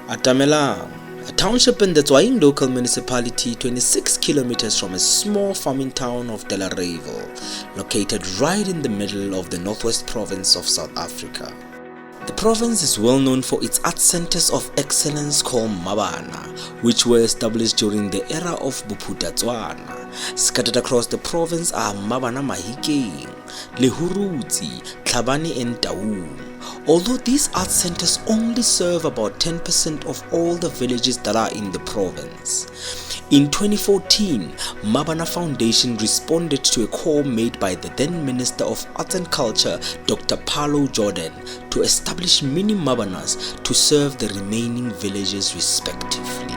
Atamelang, a township in the Tswaing local municipality 26 kilometers from a small farming town of Delarevo, located right in the middle of the northwest province of South Africa. The province is well known for its art centers of excellence called Mabana, which were established during the era of Bophuthatswana. Scattered across the province are Mabana Mahikeng, Lehurutsi, Tlhabane and Taung. Although these art centers only serve about 10% of all the villages that are in the province. In 2014, Mabana Foundation responded to a call made by the then Minister of Arts and Culture, Dr. Paulo Jordan, to establish mini Mabanas to serve the remaining villages respectively.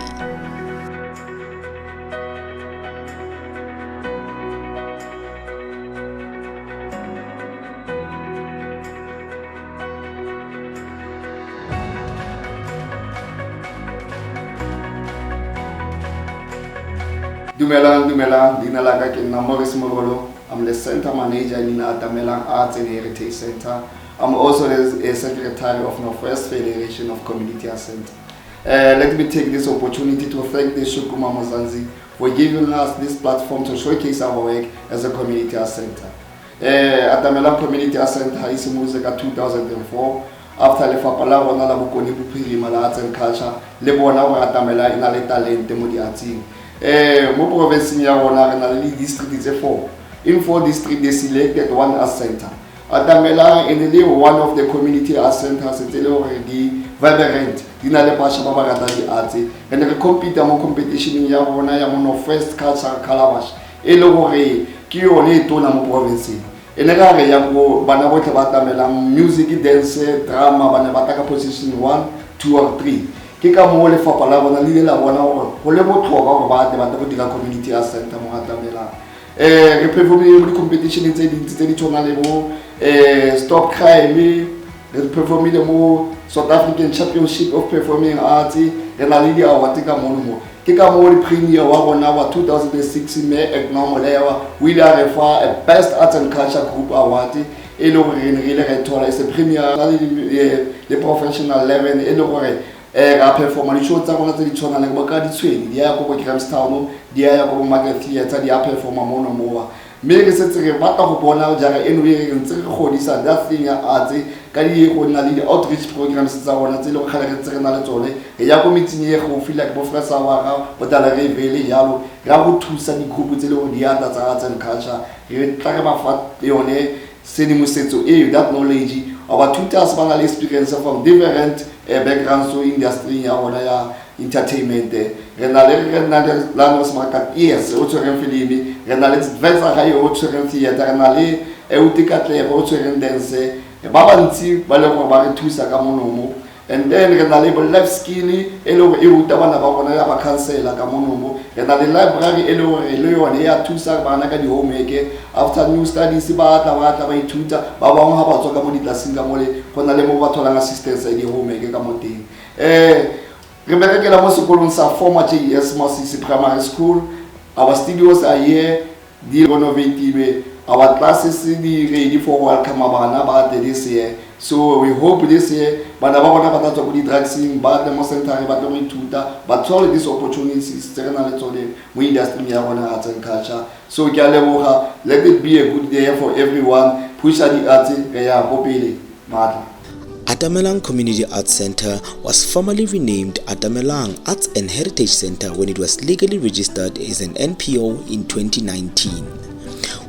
Dumelang, dinalaka ke Maurice Morolo. I'm the Center Manager in Atamelang Arts and Heritage Center. I'm also the Secretary of Northwest Federation of Community Arts Center. Let me take this opportunity to thank the Shukuma Mozanzi for giving us this platform to showcase our work as a community arts center. Atamelang Community Arts Center is in 2004. After Lefapha la bona la bokoni bophirima la arts and culture, le bona gore Atamelang ina le talente mo diartsing. Mo province ya rona re na le district tse 4. In 4 districts they selected one arts center. Atamelang and le one of the community arts centers tse le gore di vibrant di na le basha ba ba rata di arts and re compete mo competition ya rona ya mo first culture calabash e le gore ke yone e tona mo province ene ga re ya go bana botle ba Atamelang music, dance, drama bana ba taka position 1, 2 or 3. Ke ka mo le fapa la bona le la bona gore go le botlhokwa gore ba go dira community arts center mo Atamelang. Re perform mo competition tse di tshwana le mo stop crime, re perform le mo South African Championship of Performing Arts, re na le di award ka mo. Ke ka mo le premier wa bona wa 2006 me Eknomolewa we are refa a best arts and culture group award e le gore re le thola is a premier le professional level e le gore ga performa di show tsa bona tse di tshwana le ka di tshweni di ya go Grahamstown di ya go Market Theatre di ya performa mono mowa mme re setse re batla go bona jara eno re ntse re godisa that thing ya arts ka di go nna le outreach programs tsa bona tse le go kgale re tsere na le tsone e ya go meeting ye go feel like bo frasa wa ga botala re vele yalo ra go thusa di group tse le go di ata tsa arts and culture re tla re ba fa yone sedimosetso that knowledge our tutors bana le experience from different backgrounds to industry ya bona ya entertainment re na le Lanos Market yes o tsere film re na le advisor ga yo tsere theater re na le utikatle o tsere dance ba bantsi ba le go ba re thusa ka monomo and then re na le life skill e le go e ruta bana ba bona ya ba counselor ka monomo re na le library e le go le yone ya thusa bana ka di homework after new studies ba ithuta ba bangwe ha ba tswa ka mo ditlaseng ka mole go na le mo ba tholang assistance ya di homework ka mo teng re berekela mo sekolong sa former JS Masisi Primary School. Our studios are here, di renovative. Our classes di ready for welcome bana ba this year. So we hope this year bana ba bona ba tla go di drugsing ba the mo center ba tlo ithuta but all these opportunities tse na le tsone mo industry ya bona arts and culture. So ke a leboga, let it be a good day for everyone. Push the arts re ya go pele matla. Atamelang Community Arts Center was formally renamed Atamelang Arts and Heritage Center when it was legally registered as an NPO in 2019.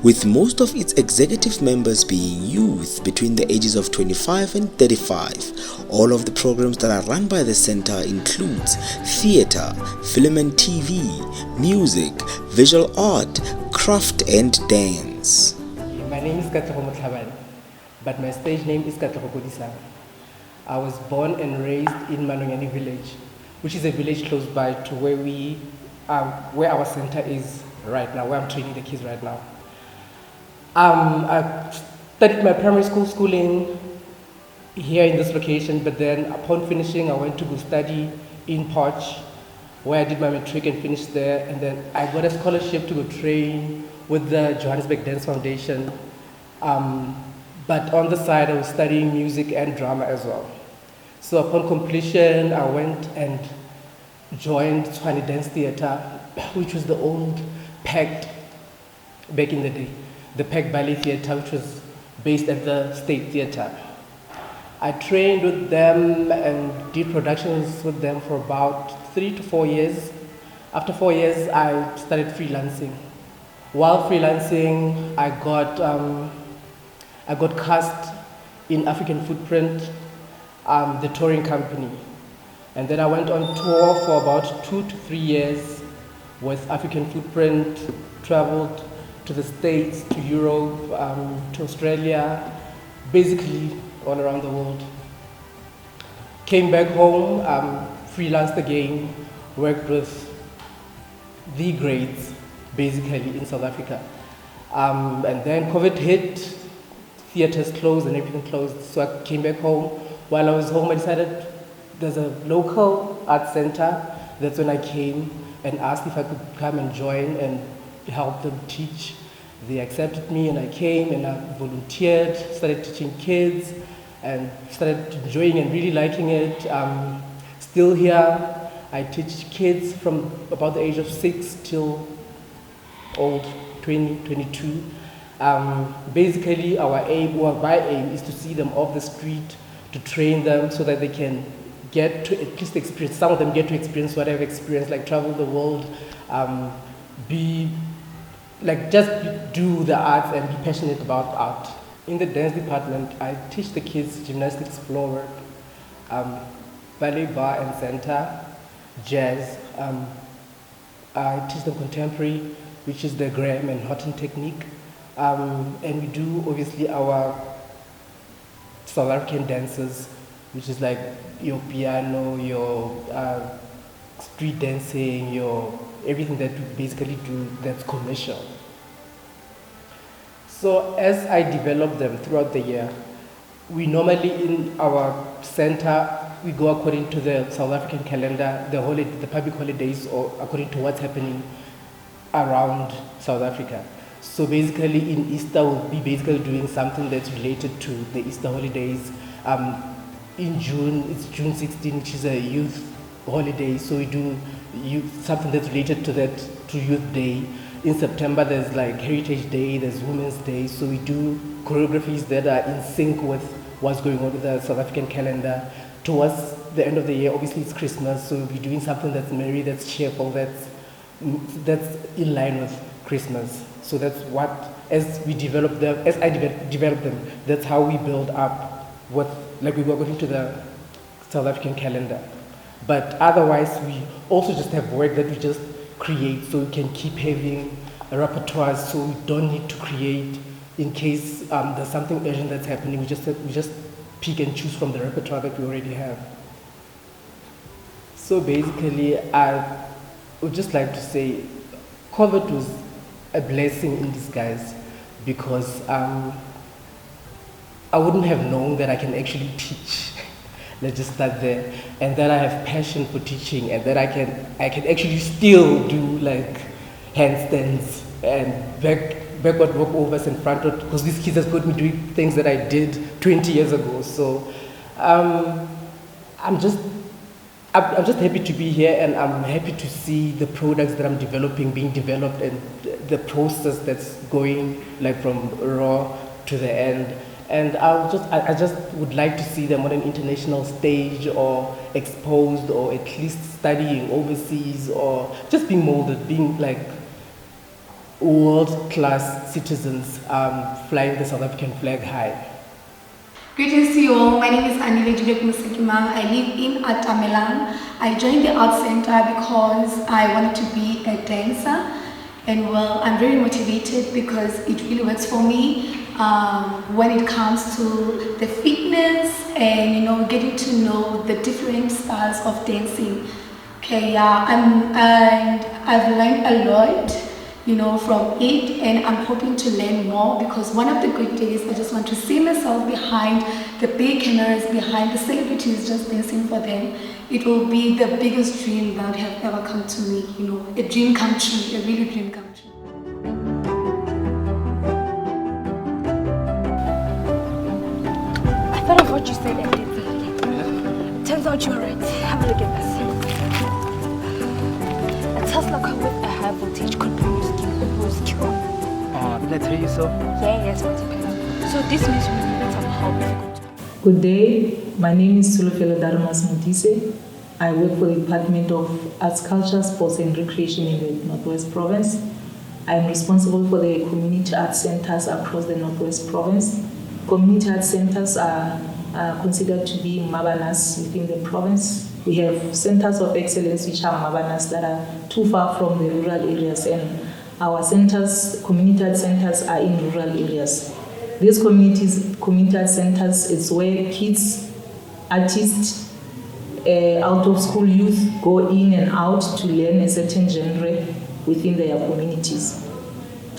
With most of its executive members being youth between the ages of 25 and 35, all of the programs that are run by the center includes theater, film and TV, music, visual art, craft and dance. My name is Katlego Motlhabane, but my stage name is Katlego Kodisang. I was born and raised in Manonyane village, which is a village close by to where our center is right now, where I'm training the kids right now. I studied my primary school schooling here in this location, but then upon finishing, I went to go study in Poch, where I did my matric and finished there, and then I got a scholarship to go train with the Johannesburg Dance Foundation. But on the side, I was studying music and drama as well. So upon completion, I went and joined Tshwane Dance Theatre, which was the old PACT back in the day, the PACT Ballet Theatre, which was based at the State Theatre. I trained with them and did productions with them for about 3 to 4 years. After 4 years, I started freelancing. While freelancing, I got cast in African Footprint, the touring company. And then I went on tour for about 2 to 3 years with African Footprint, traveled to the States, to Europe, to Australia, basically all around the world. Came back home, freelanced again, worked with the grades, basically in South Africa. And then COVID hit, theaters closed and everything closed, so I came back home. While I was home, I decided there's a local art center. That's when I came and asked if I could come and join and help them teach. They accepted me and I came and I volunteered, started teaching kids and started enjoying and really liking it. Still here, I teach kids from about the age of 6 till old, 20, 22. Basically, our aim, or my aim, is to see them off the street, to train them so that they can get to at least experience, some of them get to experience what I've experienced, like travel the world, just do the arts and be passionate about art. In the dance department, I teach the kids gymnastics, floor work, ballet, bar and center, jazz. I teach them contemporary, which is the Graham and Horton technique. And we do obviously our South African dances, which is like your piano, your street dancing, your everything that we basically do that's commercial. So as I develop them throughout the year, we normally in our center, we go according to the South African calendar, the public holidays, or according to what's happening around South Africa. So basically in Easter, we'll be basically doing something that's related to the Easter holidays. In June, it's June 16, which is a youth holiday, so we do something that's related to that, to Youth Day. In September, there's like Heritage Day, there's Women's Day, so we do choreographies that are in sync with what's going on with the South African calendar. Towards the end of the year, obviously it's Christmas, so we'll be doing something that's merry, that's cheerful, that's in line with Christmas. So that's what, as I develop them, that's how we build up what, like we go according to the South African calendar. But otherwise, we also just have work that we just create so we can keep having a repertoire, so we don't need to create in case there's something urgent that's happening. We just pick and choose from the repertoire that we already have. So basically, I would just like to say COVID was a blessing in disguise, because I wouldn't have known that I can actually teach. Let's just start there, and that I have passion for teaching, and that I can actually still do like handstands and backward walkovers and frontward, because these kids have got me doing things that I did 20 years ago. So I'm just happy to be here, and I'm happy to see the products that I'm developing being developed, and the process that's going like from raw to the end. And I just would like to see them on an international stage, or exposed, or at least studying overseas, or just being molded, being like world-class citizens, flying the South African flag high. Greetings to you all. My name is Anile Juliet Musekimang. I live in Atamelang. I joined the Art Center because I wanted to be a dancer, and well, I'm very motivated because it really works for me when it comes to the fitness and getting to know the different styles of dancing. Okay, yeah, and I've learned a lot from it, and I'm hoping to learn more, because one of the good days I just want to see myself behind the big cameras, behind the celebrities, just dancing for them. It will be the biggest dream that have ever come to me, a dream come true, a really dream come true. I thought of what you said and did something. Turns out you're right. Have a look at this. A Tesla car with a high voltage could boost you. Did I tell you so? Yeah, yes, multiplier. So this means we need some help. Good day, my name is Sulufelo Darumas Mutise. I work for the Department of Arts, Culture, Sports and Recreation in the Northwest Province. I am responsible for the community arts centers across the Northwest Province. Community arts centers are considered to be mabanas within the province. We have centers of excellence which are mabanas that are too far from the rural areas, and our centers, community arts centers, are in rural areas. These community arts centers is where kids, artists, out of school youth go in and out to learn a certain genre within their communities.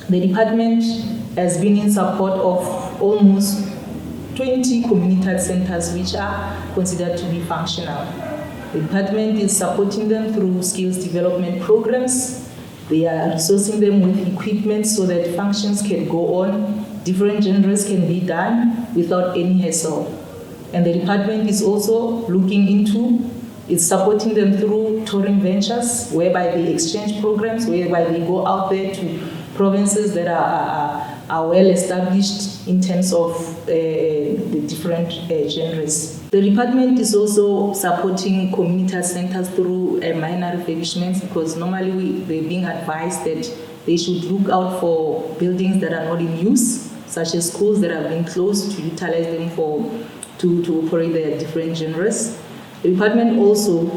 The department has been in support of almost 20 community arts centers which are considered to be functional. The department is supporting them through skills development programs. They are resourcing them with equipment so that functions can go on, different genres can be done without any hassle. And the department is also looking into, it's supporting them through touring ventures, whereby they exchange programs, whereby they go out there to provinces that are well established in terms of the different genres. The department is also supporting community arts centers through minor refurbishments, because normally they're being advised that they should look out for buildings that are not in use, such as schools that have been closed, to utilize them to operate their different genres. The department also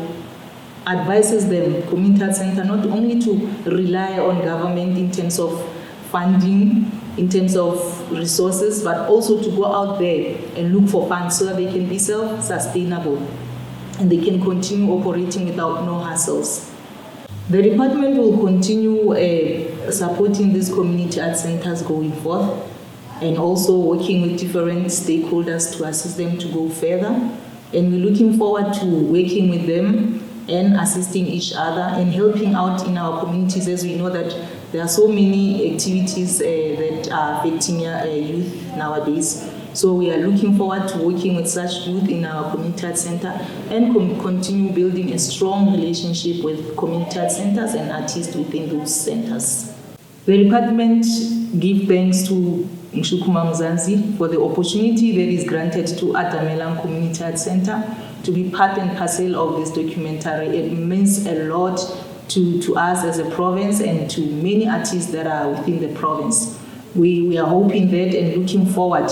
advises them, community arts center, not only to rely on government in terms of funding, in terms of resources, but also to go out there and look for funds so that they can be self-sustainable and they can continue operating without no hassles. The department will continue supporting these community arts centers going forth, and also working with different stakeholders to assist them to go further. And we're looking forward to working with them and assisting each other and helping out in our communities, as we know that there are so many activities that are affecting youth nowadays. So we are looking forward to working with such youth in our community arts center and continue building a strong relationship with community arts centers and artists within those centers. The department gives thanks to Mshukuma Mzansi for the opportunity that is granted to Atamelang Community Arts Center to be part and parcel of this documentary. It means a lot to us as a province and to many artists that are within the province. We are hoping that and looking forward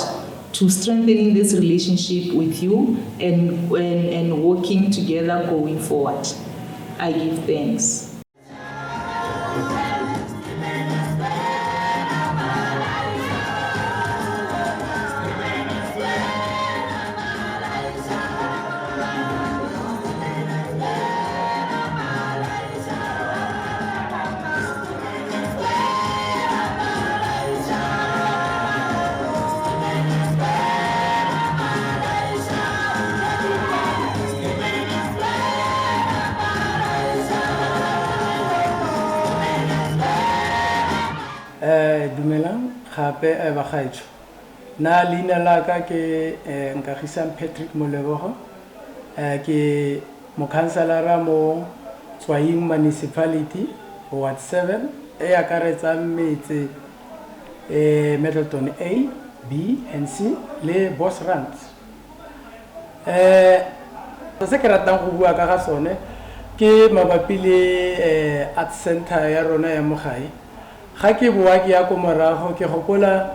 to strengthening this relationship with you and working together going forward. I give thanks. Dumelang gape ba gaetsho na leina la ka ke Nkagisang Patrick Molebogo ke mokhanselara mo Tswaing Municipality Ward 7 e akaretsang metse Middleton A, B and C le Bosrand. Se ke ratang go bua ka ga sone ke mabapi le art center ya rona ya mo gae. Ga ke bua ke ya ko morago ke gopola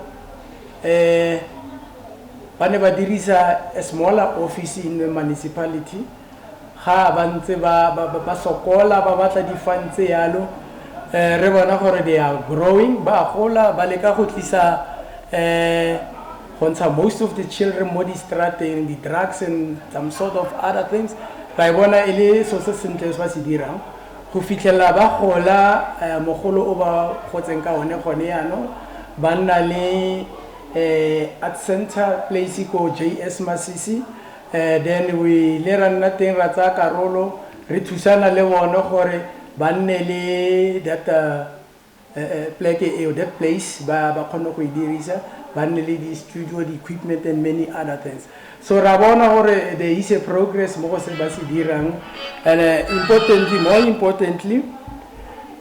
ba ne ba dirisa a smaller office in the municipality ga ba ntse ba sokola ba batla di funds yalo re bona gore they are growing ba gola ba le ka go tlisa most of the children mo di strateng the drugs and some sort of other things ba bona ile so se sentle se ba se dirang go fitlhela ba gola mogolo o ba gotseng ka one gone yano ba nna le at center place ko JS Masisi then we le rana teng ra tsa karolo re thusana le bona gore ba nne le that that place ba khona go dirisa ba nne le di-studio, di-equipment and many other things. So ra bona gore there is a progress mo go se ba se dirang, and more importantly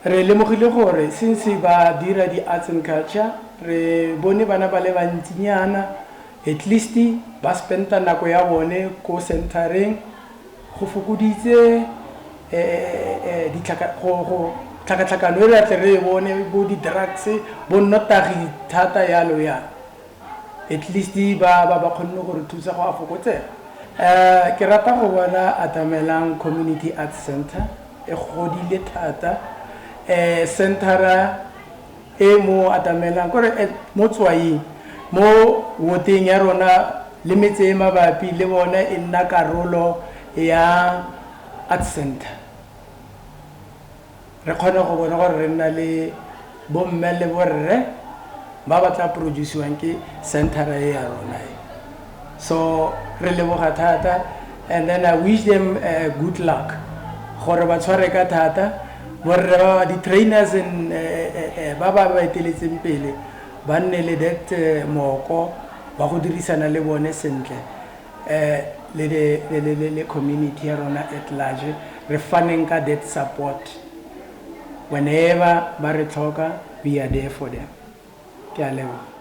re lemogile gore since ba dira di-arts and culture re bone bana ba le bantsinyana at least ba spenta nako ya bone ko centereng go fokoditse tlhakatlhakano e re tle re bone bo di-drugs bo nnotagi thata yalo ya at least ba kgonne gore thusa go a fokotsega. Ke rata go bona Atamelang Community Arts Center e godile thata, centera e mo Atamelang kore mo Tswaing mo woteng ya rona le metse e mabapi le bona e nna karolo ya Arts Center. Re kgona go bona gore re nna le bomme le borre ba ba tla produciwang ke centera e ya rona. So re leboga thata, and then I wish them good luck gore ba tshware ka thata, borre ba di-trainers ba ba eteletseng pele ba nne le that mooko ba go dirisana le bone sentle le community ya rona at large, re faneng ka that support whenever ba re tlhoka, we are there for them. Ke a leboga.